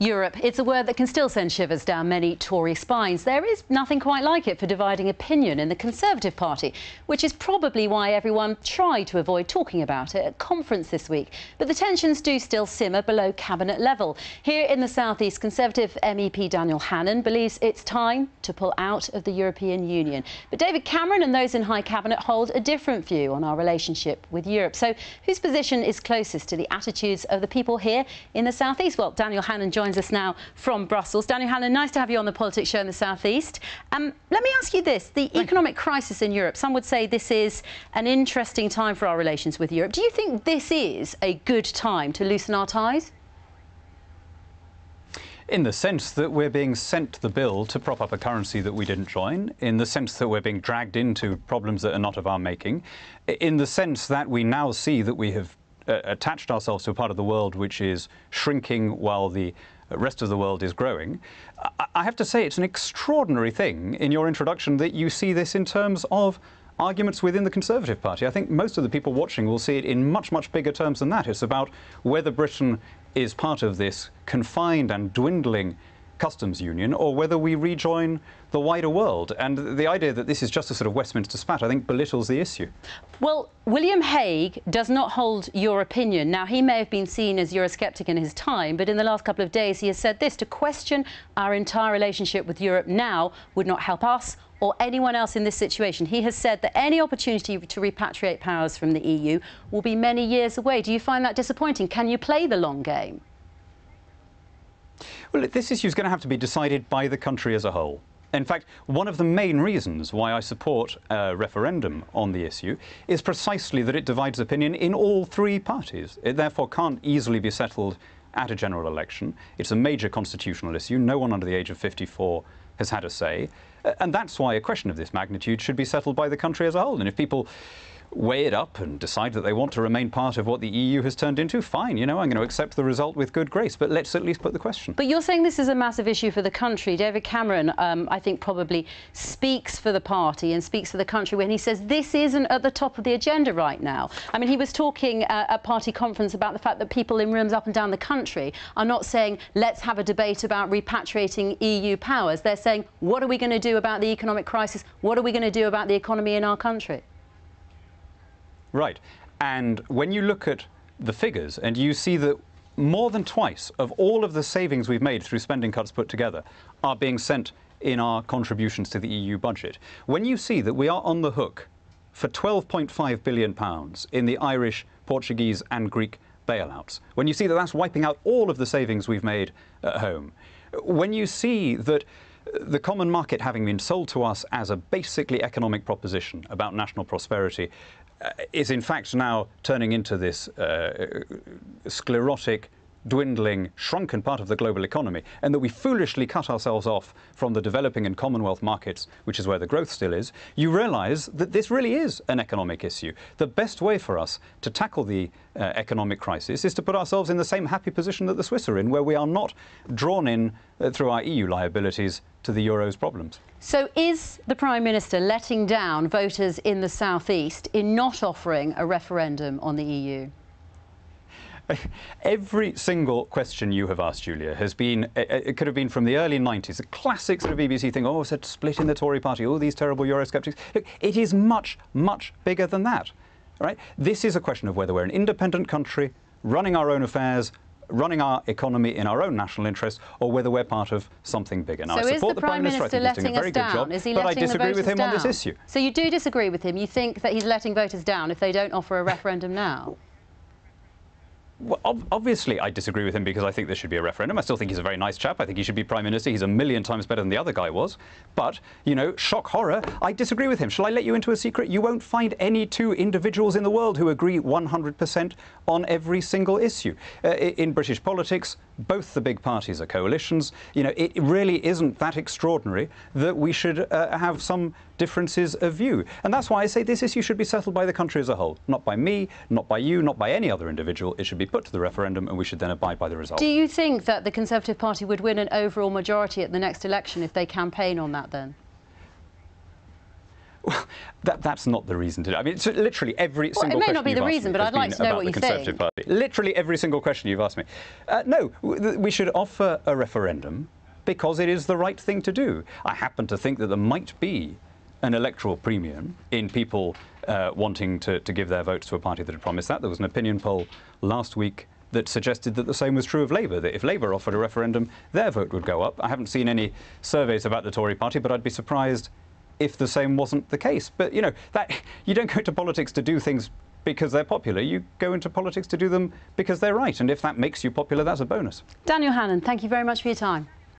Europe. It's a word that can still send shivers down many Tory spines. There is nothing quite like it for dividing opinion in the Conservative Party, which is probably why everyone tried to avoid talking about it at conference this week. But the tensions do still simmer below cabinet level. Here in the South East, Conservative MEP Daniel Hannan believes it's time to pull out of the European Union. But David Cameron and those in high cabinet hold a different view on our relationship with Europe. So whose position is closest to the attitudes of the people here in the South East? Well, Daniel Hannan joins us now from Brussels. Daniel Hannan, nice to have you on the Politics Show in the South East. Let me ask you this. The economic crisis in Europe, some would say this is an interesting time for our relations with Europe. Do you think this is a good time to loosen our ties? In the sense that we're being sent the bill to prop up a currency that we didn't join, in the sense that we're being dragged into problems that are not of our making, in the sense that we now see that we have attached ourselves to a part of the world which is shrinking while the rest of the world is growing. I have to say it's an extraordinary thing in your introduction that you see this in terms of arguments within the Conservative Party. I think most of the people watching will see it in much, much bigger terms than that. It's about whether Britain is part of this confined and dwindling customs union or whether we rejoin the wider world. And the idea that this is just a sort of Westminster spat, I think, belittles the issue. Well, William Hague does not hold your opinion. Now, he may have been seen as Eurosceptic in his time, but in the last couple of days he has said this: to question our entire relationship with Europe now would not help us or anyone else in this situation. He has said that any opportunity to repatriate powers from the EU will be many years away. Do you find that disappointing? Can you play the long game? Well, this issue is going to have to be decided by the country as a whole. In fact, one of the main reasons why I support a referendum on the issue is precisely that it divides opinion in all three parties. It therefore can't easily be settled at a general election. It's a major constitutional issue. No one under the age of 54 has had a say. And that's why a question of this magnitude should be settled by the country as a whole. And if people weigh it up and decide that they want to remain part of what the EU has turned into, fine, you know, I'm going to accept the result with good grace, but let's at least put the question. But you're saying this is a massive issue for the country. David Cameron, I think, probably speaks for the party and speaks for the country when he says this isn't at the top of the agenda right now. I mean, he was talking at party conference about the fact that people in rooms up and down the country are not saying, let's have a debate about repatriating EU powers. They're saying, what are we going to do about the economic crisis? What are we going to do about the economy in our country? Right. And when you look at the figures and you see that more than twice of all of the savings we've made through spending cuts put together are being sent in our contributions to the EU budget, when you see that we are on the hook for £12.5 billion in the Irish, Portuguese and Greek bailouts, when you see that that's wiping out all of the savings we've made at home, when you see that the common market having been sold to us as a basically economic proposition about national prosperity is in fact now turning into this sclerotic, dwindling, shrunken part of the global economy, and that we foolishly cut ourselves off from the developing and Commonwealth markets, which is where the growth still is, you realise that this really is an economic issue. The best way for us to tackle the economic crisis is to put ourselves in the same happy position that the Swiss are in, where we are not drawn in through our EU liabilities to the Euro's problems. So is the Prime Minister letting down voters in the South East in not offering a referendum on the EU? Every single question you have asked, Julia, has been, it could have been from the early 90s, a classic sort of BBC thing, oh, it's a split in the Tory party, oh, these terrible Eurosceptics. Look, it is much, much bigger than that, right? This is a question of whether we're an independent country, running our own affairs, running our economy in our own national interest, or whether we're part of something bigger. Now, so I support the Prime Minister. I think he's doing a very good job, but I disagree with him on this issue. So you do disagree with him? You think that he's letting voters down if they don't offer a referendum now? Well, obviously, I disagree with him because I think there should be a referendum. I still think he's a very nice chap. I think he should be Prime Minister. He's a million times better than the other guy was. But, you know, shock horror, I disagree with him. Shall I let you into a secret? You won't find any two individuals in the world who agree 100% on every single issue. In British politics, both the big parties are coalitions. You know, it really isn't that extraordinary that we should have some differences of view. And that's why I say this issue should be settled by the country as a whole. Not by me, not by you, not by any other individual. It should be put to the referendum and we should then abide by the result. Do you think that the Conservative Party would win an overall majority at the next election if they campaign on that then? Well, that's not the reason to do it. I mean, it's literally every single question. It may not be the reason, but I'd like to know what you think. Party. Literally every single question you've asked me. No, we should offer a referendum because it is the right thing to do. I happen to think that there might be an electoral premium in people wanting to give their votes to a party that had promised that. There was an opinion poll last week that suggested that the same was true of Labour, that if Labour offered a referendum, their vote would go up. I haven't seen any surveys about the Tory party, but I'd be surprised if the same wasn't the case. But, you know, you don't go to politics to do things because they're popular. You go into politics to do them because they're right. And if that makes you popular, that's a bonus. Daniel Hannan, thank you very much for your time.